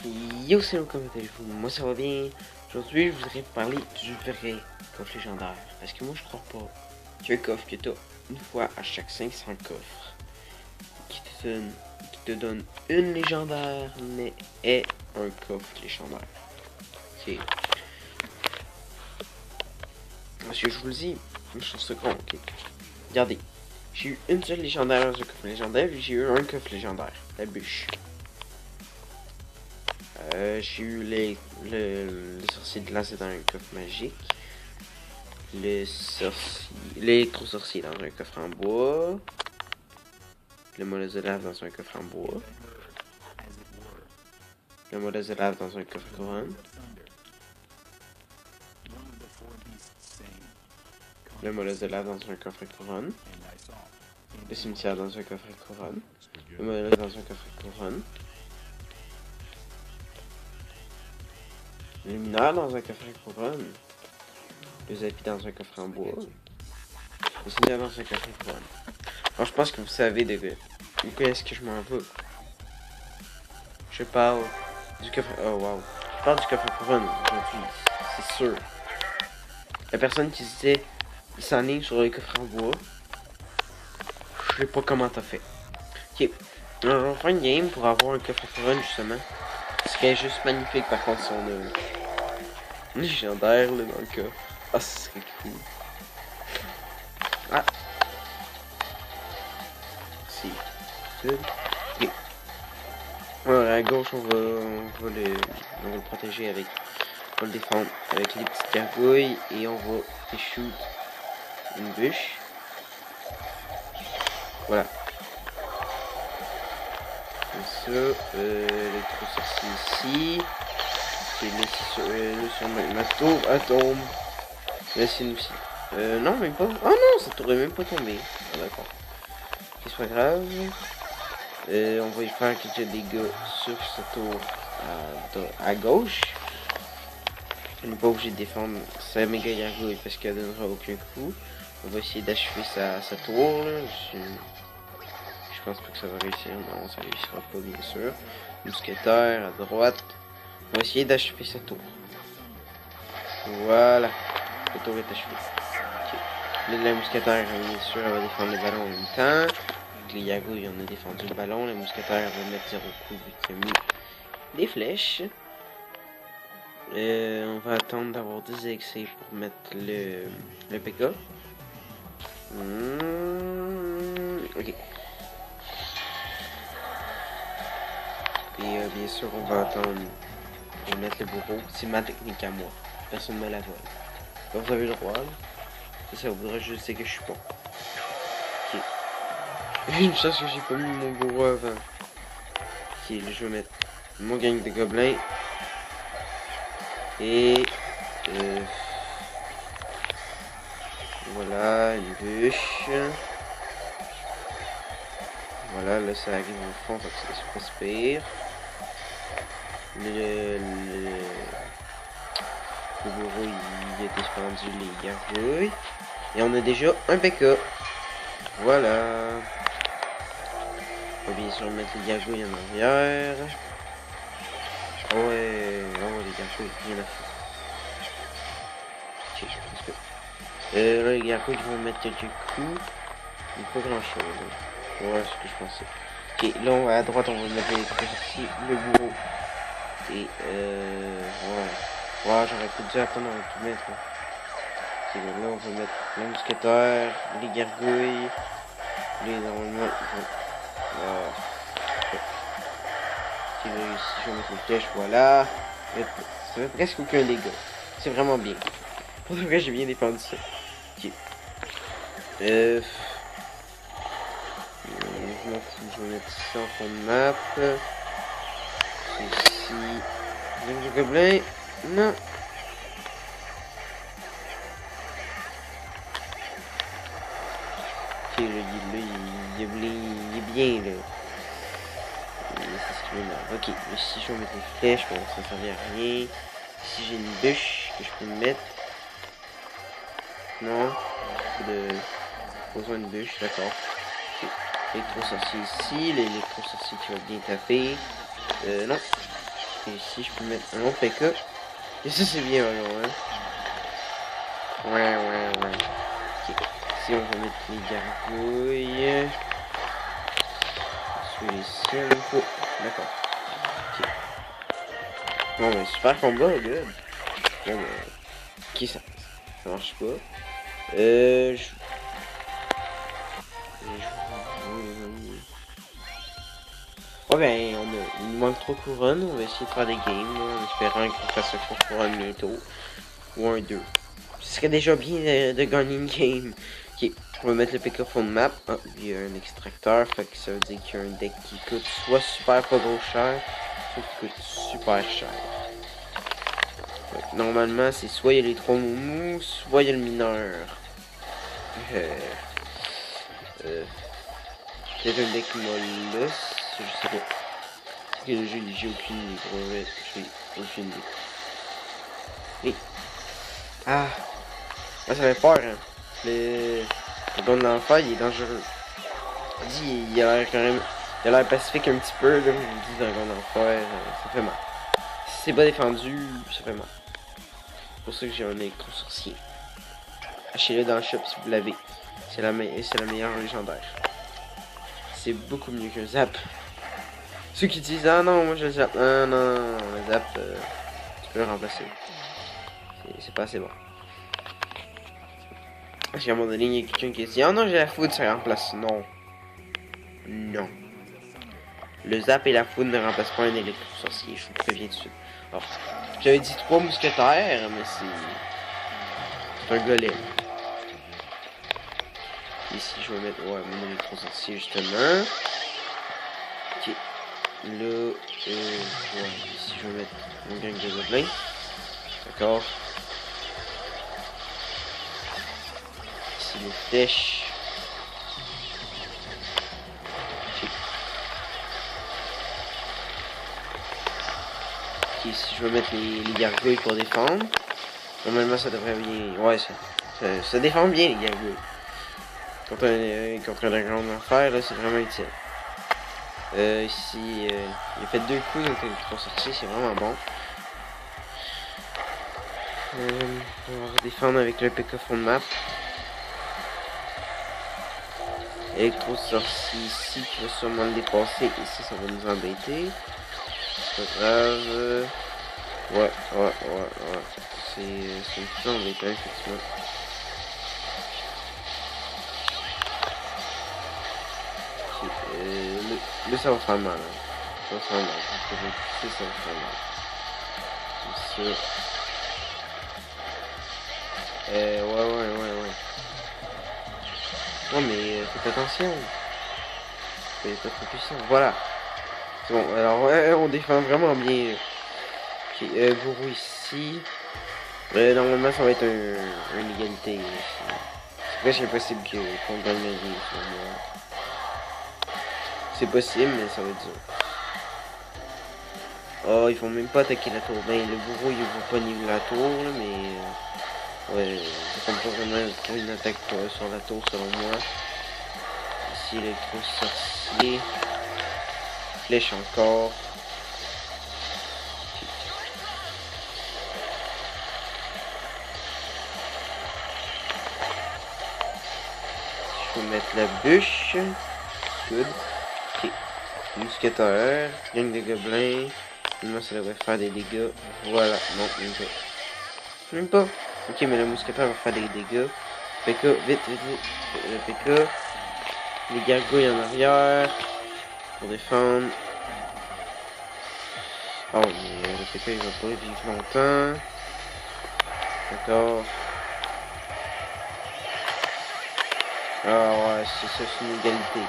Yo, c'est comment allez-vous? Moi ça va bien. Aujourd'hui, je voudrais parler du vrai coffre légendaire. Parce que moi, je crois pas qu'un coffre que t'as une fois à chaque 500 coffres qui te donne une légendaire, mais est un coffre légendaire. Ok. Parce que je vous le dis, je trouve ça con, ok. Regardez, j'ai eu une seule légendaire dans un coffre légendaire, et j'ai eu un coffre légendaire, la bûche. J'ai eu les sorciers de glace dans un coffre magique. L'électro-sorcier dans un coffre en bois. Le molosse de lave dans un coffre en bois. Le molosse de lave dans un coffre couronne. Le molosse de lave dans un coffre couronne. Le cimetière dans un coffre couronne. Le molosse dans un coffre couronne. Le mineur dans un coffre couronne. Le zapi dans un coffre en bois. Le cimetière dans un coffre couronne. Alors je pense que vous savez de quoi est-ce que je m'en veux. Je parle du coffre... Oh wow. Je parle du coffre couronne aujourd'hui, c'est sûr. La personne qui disait il s'enligne sur le coffre en bois. Je sais pas comment t'as fait. Ok. Alors, on va faire une game pour avoir un coffre couronne justement. Ce qui est juste magnifique par contre si on a une légendaire là dans le coffre. Ah, ce serait cool. Ah. C'est good. Ok. Alors à gauche on va le protéger avec. On va le défendre avec les petites gargouilles et on va shoot une bûche. Voilà. Comme ça, les trous sorciers ici. Et le sur ma tour, elle tombe. Là c'est une aussi. Non, même pas. Oh non, ça t'aurait même pas tombé. Ah, d'accord. C'est pas grave. On va y faire quelques dégâts sur ce tour à gauche. On n'est pas obligé de défendre sa méga gargouille parce qu'elle donnera aucun coup. On va essayer d'achever sa tour. Là. Je pense pas que ça va réussir. Non, ça réussira pas bien sûr. Mousquetaire à droite. On va essayer d'achever sa tour. Voilà. La tour est achevée. Okay. La mousquetaire, bien sûr, elle va défendre le ballon en même temps. Avec les gargouilles, on a défendu le ballon. La mousquetaire va mettre 0 coup vu qu'il a mis des flèches. On va attendre d'avoir 10 excès pour mettre le PK. Ok. Et bien sûr, on va attendre pour mettre le bourreau. C'est ma technique à moi. Personne ne me la vole. Donc, vous avez le droit. Là. Ça voudrait juste dire que je suis bon. Ok. Une chance que j'ai pas mis mon bourreau avant. Ok, là, je vais mettre mon gang de gobelins. Et voilà, une bûche. Voilà, là ça arrive au fond, donc c'est pas si pire. Le bourreau il a descendu les gargouilles. Et on a déjà un PK. Voilà. On va bien sûr mettre les gargouilles en arrière. Ouais, non, les gargouilles, rien à faire. Ok, je pense que... là, les gargouilles vont mettre quelques coups. Mais pas grand chose. Hein. Ouais, c'est ce que je pensais. Ok, là, on va à droite, on va mettre ici le bourreau. Et ouais. Ouais, j'aurais peut-être dû attendre avant de tout mettre. Hein. Ok, donc là, on va mettre le mousquetaire, les gargouilles. Les normalement, voilà. Si je vais mettre une flèche, voilà. Ça fait presque aucun dégât. C'est vraiment bien. Pour de vrai, j'ai bien défendu ça. Ok. Je m'en fous, je vais mettre ça en fond de map. Ici. Ligne du gobelin. Non. Ok, il est bien là. C'est ce qui m'énerve. Ok, ici je vais mettre les flèches, bon ça ne servait à rien. Ici j'ai une bûche que je peux mettre. Non, pas besoin de bûche, d'accord. Okay. L'électro-sorcier ici, l'électro-sorcier qui va bien taper. Non. Et ici, je peux mettre un autre PK. Et ça, c'est bien, alors, hein. Ouais. Ok. Ici, on va mettre les gargouilles. Celui-ci, il faut. D'accord. Ok. Bon, ben, super combat, good. Bon, ben. Ok, ça marche pas. Ouais, ben, il nous manque 3 couronnes. On va essayer de faire des games, là, en espérant qu'on fasse un 3 couronnes bientôt. Ou un 2. Ce serait déjà bien de gagner une game. Ok, on va mettre le PK fond de map. Ah, il y a un extracteur, fait que ça veut dire qu'il y a un deck qui coûte soit super pas gros cher, soit qui coûte super cher. Ouais, normalement, c'est soit il y a les 3 moumous, soit il y a le mineur. Peut-être un deck molosse, je sais pas. Parce que le jeu, j'ai aucune idée. Ouais, j'ai aucune idée. Et... Ah! Moi, ça fait peur, hein. Le don de l'enfer, il est dangereux. Il a l'air quand même... Il a l'air pacifique un petit peu, là. Je vous dis, Dragon d'enfer, ça fait mal. Si c'est pas défendu, ça fait mal. C'est pour ça que j'ai un électro-sorcier. Achetez-le dans le shop si vous l'avez. C'est la meilleure légendaire. C'est beaucoup mieux qu'un zap. Ceux qui disent, ah non, moi je le zap. Non, le zap, tu peux le remplacer. C'est pas assez bon. Parce qu'à un moment donné, il y a quelqu'un qui dit, ah non, j'ai la foudre, ça remplace. Non. Non. Le zap et la foudre ne remplacent pas un électro-sorcier, je vous préviens tout de suite. Alors, j'avais dit 3 mousquetaires, mais c'est un golem. Ici, je vais mettre mon électro-sorcier justement. Ok. Là, ici, je vais mettre mon gang de gobelins. D'accord. Ici, les flèches. Ok, ici, je vais mettre les gargouilles pour défendre. Normalement, ça devrait bien... Ouais, ça défend bien, les gargouilles. Contre un dragon d'enfer, là, c'est vraiment utile. Ici, il a fait 2 coups, donc il est sorti, c'est vraiment bon. On va défendre avec le PK fond de map. Électro-sorcier ici qui va sûrement le dépasser. Ici, ça va nous embêter. C'est pas grave. Ouais. C'est un petit peu embêtant, effectivement. Là, ça va faire mal. Hein. Ça va faire mal. Ça va faire mal. Comme ça. Ouais. Non, mais faites attention. C'est pas trop puissant. Voilà. C'est bon. Alors, ouais, on défend vraiment bien. Ok, gourou ici. Normalement, ça va être une égalité. C'est presque impossible qu'on gagne la game sur moi. C'est possible, mais ça va être dur. Oh, ils font même pas attaquer la tour. Ben, le bourreau, il va pas niveler la tour, là, mais... ouais, ça compte pas vraiment pour une attaque sur la tour, selon moi. Ici, électro-sorcier. Flèche encore. Je vais mettre la bûche. Good. Ok. Mousquetaire. Gang de gobelins. Moi, ça devrait faire des dégâts. Voilà. Non, même pas. Même pas. Ok, mais le mousquetaire va faire des dégâts. PK, vite. Le PK. Les gargouilles en arrière. Pour défendre. Oh, mais le PK, il va pas vivre longtemps. D'accord. Ah ouais, c'est ça, c'est une égalité.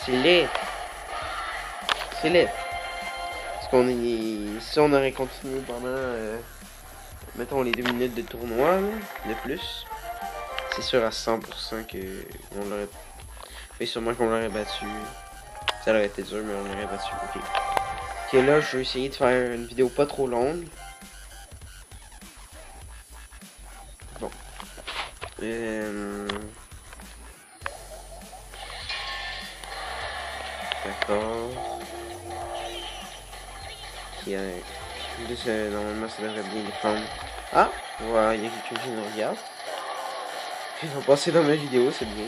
C'est laid. C'est laid. Parce qu'on est... Si on aurait continué pendant... mettons les 2 minutes de tournoi, là, de plus. C'est sûr à 100% que on l'aurait... Oui, sûrement qu'on l'aurait battu. Ça aurait été dur, mais on l'aurait battu. Ok. Ok, là, je vais essayer de faire une vidéo pas trop longue. Bon. D'accord. Qui a... normalement, ça devrait bien défendre. Ah! Voilà, il y a quelqu'un qui nous regarde. Ils vont passer dans ma vidéo, c'est bien.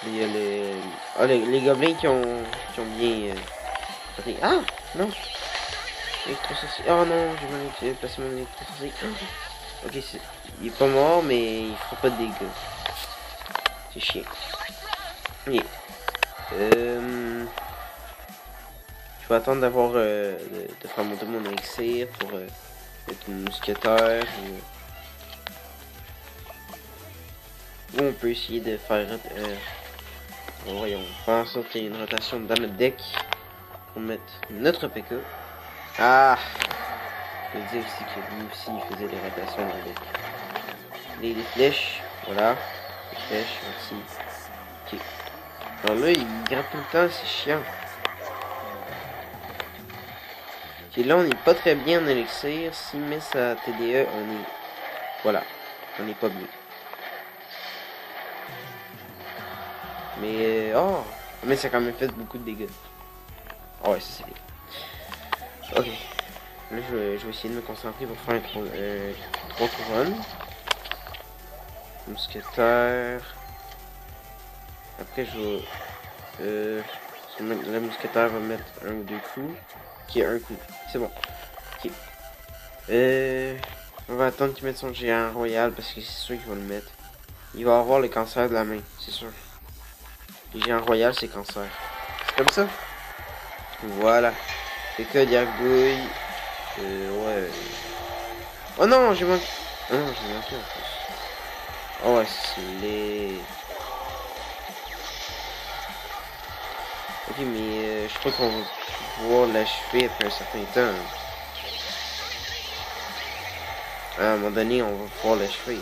Il y a les gobelins qui ont bien... Ah! Non! Électrosorcier. Oh non, j'ai mal placé mon électrosorcier. Ok, il est pas mort, mais il fera pas de dégâts. C'est chiant. Ok. Je vais attendre d'avoir de faire monter mon élixir pour être une mousquetaire. Ou on peut essayer de faire... voyons, faire en sorte qu'il y ait une rotation dans notre deck pour mettre notre PK. Ah! Je veux dire aussi que lui aussi il faisait des rotations dans le deck. Les flèches, voilà. Les flèches, merci. Ok. Alors là, il gratte tout le temps, c'est chiant. Ok, là on n'est pas très bien en élixir. S'il met sa TDE, on est... Voilà. On n'est pas bien. Mais... Oh! Mais ça a quand même fait beaucoup de dégâts. Oh ouais, c'est bien. Ok. Là, je vais essayer de me concentrer pour faire 3 couronnes. Mousquetaire. Après, je vais... la mousquetaire va mettre un ou deux coups. Ok, un coup. C'est bon. Ok. On va attendre qu'il mette son géant royal parce que c'est sûr qu'il va le mettre. Il va avoir le cancer de la main, c'est sûr. Le géant royal, c'est cancer. C'est comme ça. Voilà. PK Gargouille. Ouais. Oh non, j'ai manqué. Oh non, j'ai manqué en plus. Oh ouais, c'est les... Ok, mais je crois qu'on va pouvoir l'achever après un certain temps. À un moment donné, on va pouvoir l'achever.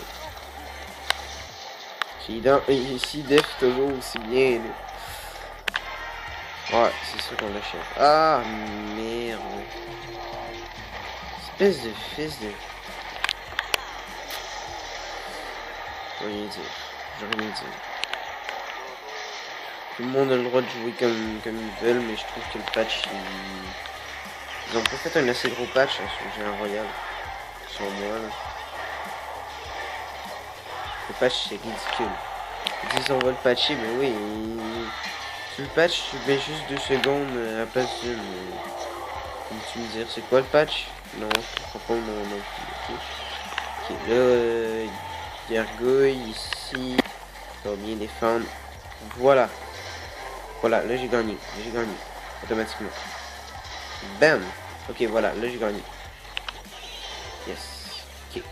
Ici, Def toujours aussi bien. Là. Ouais, c'est sûr qu'on l'achève. Ah, merde. Espèce de fils de... Je vais rien dire. Je vais rien dire. Tout le monde a le droit de jouer comme ils veulent, mais je trouve que le patch, ils ont pas fait un assez gros patch hein, sur le géant royal. Sur moi, là. Le patch, c'est ridicule. Ils disent on va le patcher, mais oui, tu le patch, tu mets juste 2 secondes à la place d'une. Comme tu me dire, c'est quoi le patch? Non, je comprends pas mon nom. Ok, là, Gargouille, ici, ça va bien défendre. Voilà. Voilà, là j'ai gagné. J'ai gagné. Automatiquement. Bam! Ok, voilà, là j'ai gagné. Yes. Ok.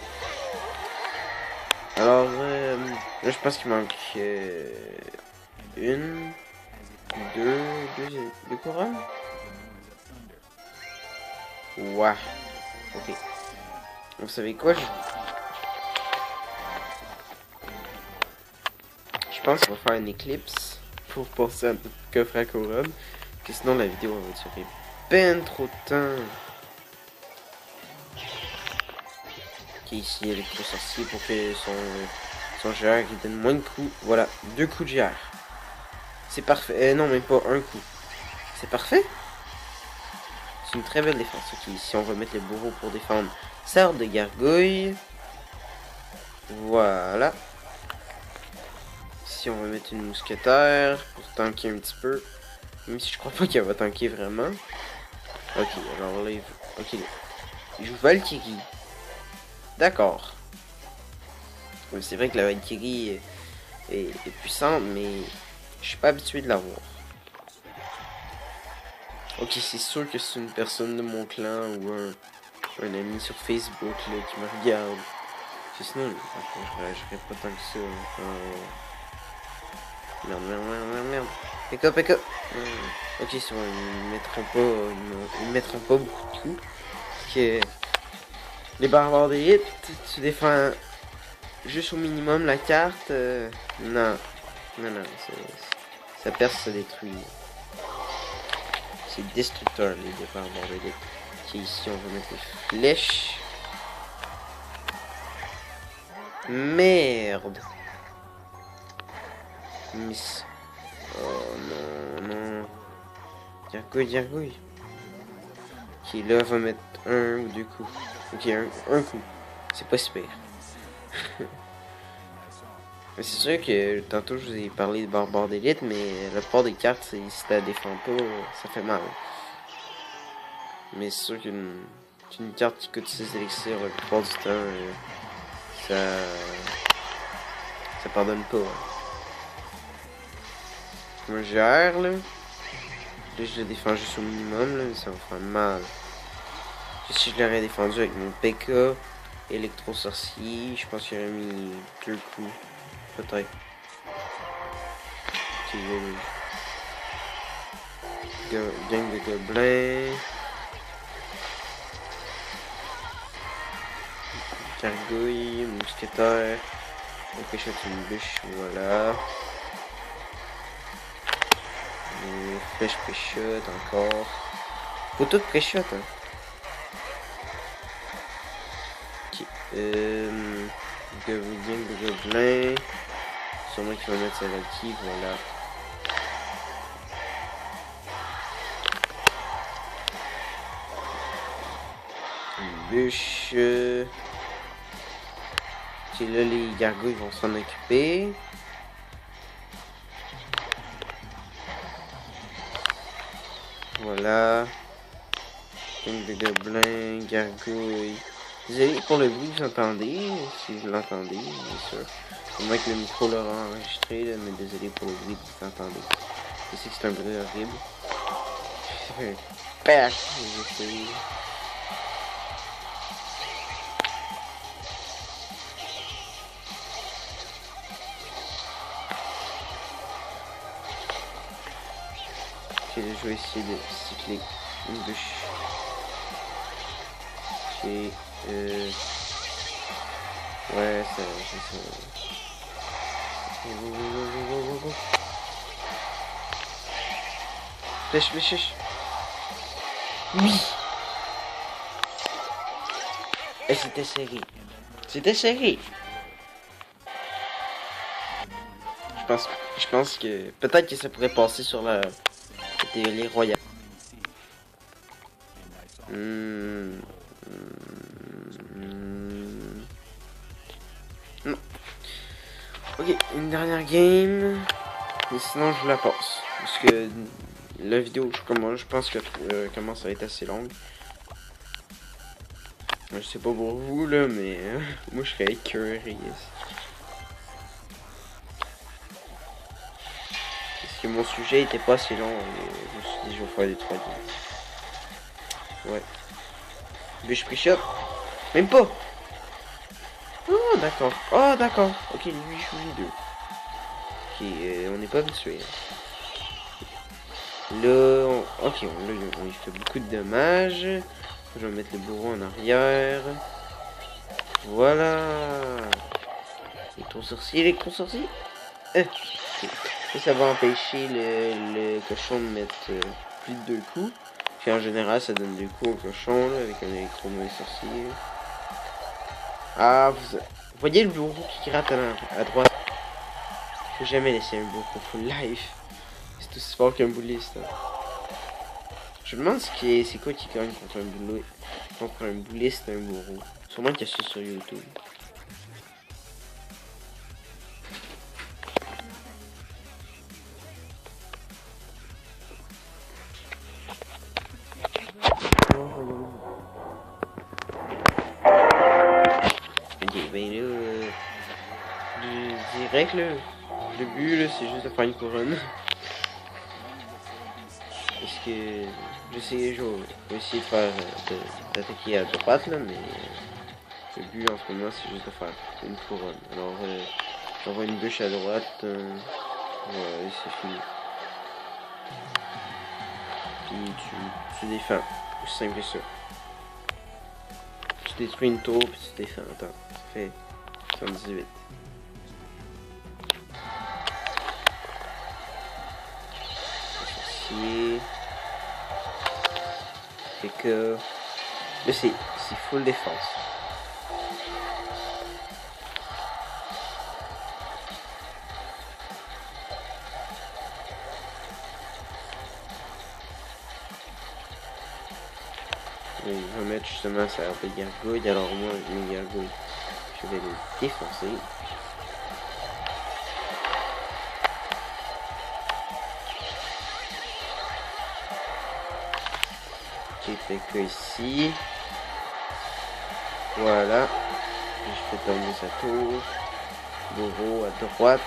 Alors, là je pense qu'il manque une, deux couronnes. Ouais. Ok. Vous savez quoi? Je pense qu'on va faire une éclipse pour passer à notre coffre à couronne. Parce que sinon la vidéo va durer ben trop de temps. Ok, ici il y a l'électrosorcier pour que son GR il donne moins de coups. Voilà, 2 coups de GR. C'est parfait. Non, même pas un coup. C'est parfait. C'est une très belle défense. Ok, ici on va mettre le bourreau pour défendre sa horde de gargouilles. Voilà. Ici on va mettre une mousquetaire pour tanker un petit peu. Même si je crois pas qu'elle va tanker vraiment. Ok, alors là il joue. Ok, il joue Valkyrie. D'accord. C'est vrai que la Valkyrie est puissante, mais je suis pas habitué de la voir. Ok, c'est sûr que c'est une personne de mon clan ou un ami sur Facebook là, qui me regarde. Sinon, je réagirais pas tant que ça. Merde. PK. Ok, c'est bon, ils mettront pas beaucoup de coups. Parce que les barbares d'élite, tu défends juste au minimum la carte. Non, ça perce, ça détruit. C'est destructeur les barbares d'élite. Ok, ici on va mettre des flèches. Merde. Miss. Oh non. Gargouille. Ok. Ok, là, on va mettre un ou deux coups. Ok, un coup. C'est pas super. Mais c'est sûr que tantôt je vous ai parlé de barbare d'élite, mais la plupart des cartes, si tu la défends pas, ça fait mal. Mais c'est sûr qu'une carte qui coûte 6 élixirs la plupart du temps, ça pardonne pas. Moi j'ai R là. Là je le défends juste au minimum, là, ça va faire mal. Si je l'aurais défendu avec mon PK, électro-sorcier, je pense qu'il aurait mis 2 coups. Peut-être. Gang de gobelins. Gargouille, mousquetaire. On péchote une bûche, voilà. Les flèches péchote encore. Faut tout péchote, hein. Ok. Gang de gobelins. Sûrement qu'il va mettre sa Valky, voilà. Une bûche. Ok, là les gargouilles vont s'en occuper. Voilà. Gang de gobelins, gargouilles. Désolé pour le bruit que vous entendez, si vous l'entendez, bien sûr. Au moins que le micro l'aura enregistré, là, mais désolé pour le bruit que vous entendez. Je sais que c'est un bruit horrible. Ça fait un pack, j'essaie. Ok, je vais essayer de cycler une bûche. Ok, ouais, ça. Flèche, flèche, flèche. Oui. Et c'était serré. C'était serré. Je pense que peut-être que ça pourrait passer sur la télé royale. Non. Ok, une dernière game. Et sinon, je vous la passe. Parce que la vidéo, je pense que commence à être assez longue. Je sais pas pour vous, là, mais moi, je serais écœuré. Parce que mon sujet était pas assez long. Je me suis dit, je vais faire des 3 games. Ouais. Bûche pre-shop. Même pas. Oh, d'accord. Oh, d'accord. Ok, lui, je suis 2. Ok, on n'est pas habitué. Là, ok, on lui fait beaucoup de dommages. Je vais mettre le bourreau en arrière. Voilà. Les gros sorciers. Okay. Et ça va empêcher le cochon de mettre plus de 2 coups. Puis en général, ça donne 2 coups au cochon là, avec un électro mauvais sorcier. Ah, vous voyez le bourreau qui gratte à droite. Faut jamais laisser un bourreau full life. C'est aussi fort qu'un bouliste. Hein. Je me demande c'est quoi qui gagne contre un boulot, contre un bouliste et un bourreau. Sûrement qu'il y a ça sur YouTube. Ok, ben là, je dirais que le but là, c'est juste de faire une couronne. Parce que je vais essayer de faire d'attaquer à droite là, mais le but en ce moment c'est juste de faire une couronne. Alors j'envoie une bûche à droite, voilà, c'est fini. Puis tu défends, c'est simple que ça. Tu détruis une tour puis tu défends. Attends, ça fait 78. Fait que là c'est full défense. Et je vais mettre justement sa harpe de gargouille. Alors moi, mes gargouilles, je vais les défoncer. Ok, fait que ici. Voilà. Je fais tomber sa tour. Bourreau à droite.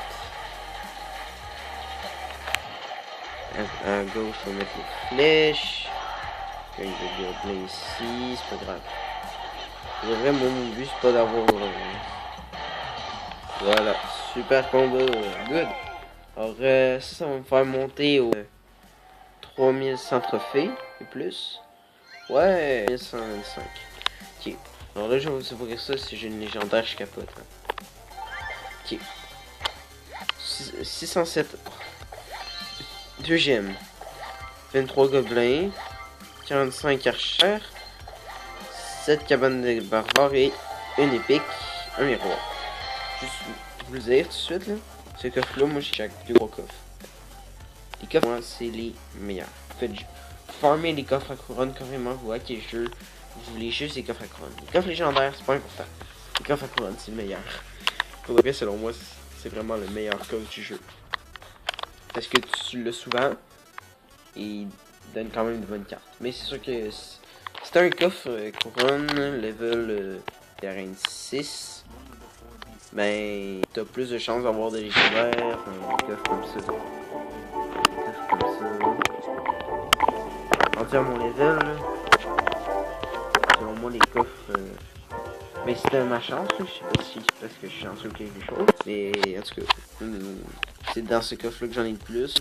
À gauche, on va mettre les flèches. Ok, il y a des gobelins ici, c'est pas grave. Vraiment, mon but, c'est pas d'avoir... Voilà, super combo, good. Alors, ça va me faire monter au 3100 trophées et plus. Ouais, 1125. Ok, alors là, je vais vous ouvrir ça si j'ai une légendaire, je capote. Hein. Ok. 607. Deuxième. 23 gobelins. 45 archers. 7 cabanes de barbares et une épique. Un miroir. Juste vous le dire tout de suite, là. Ce coffre-là, moi, j'ai chaque 2 gros coffres. Les coffres, moi, c'est les meilleurs. Faites farmer les coffres à couronne carrément. Vous hackez le jeu. Vous voulez juste les coffres à couronne. Les coffres légendaires, c'est pas important. Les coffres à couronne, c'est le meilleur. Pour vrai, selon moi, c'est vraiment le meilleur coffre du jeu. Parce que tu l'as souvent. Et il donne quand même de bonnes cartes. Mais c'est sûr que c'est un coffre couronne, level d'arène 6. Ben, t'as plus de chances d'avoir des légendaires, un coffre comme ça. Un coffre comme ça. En mon level, là, selon moi, les coffres. Mais c'était ma chance, là. Je sais pas si c'est parce que je suis chanceux ou quelque chose. Mais en tout cas, c'est dans ce coffre-là que j'en ai le plus.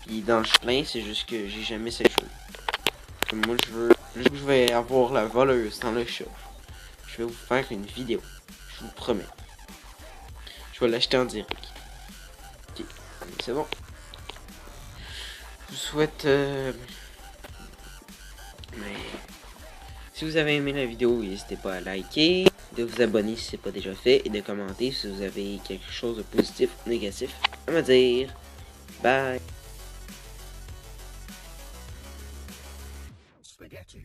Puis dans le plein, c'est juste que j'ai jamais cette chose. Comme moi, je vais avoir la voleuse dans le shop. Je vais vous faire une vidéo. Je vous promets. Je vais l'acheter en direct. Ok, c'est bon. Je vous souhaite... Mais... Si vous avez aimé la vidéo, n'hésitez pas à liker, de vous abonner si ce n'est pas déjà fait, et de commenter si vous avez quelque chose de positif ou négatif à me dire. Bye! Spaghetti.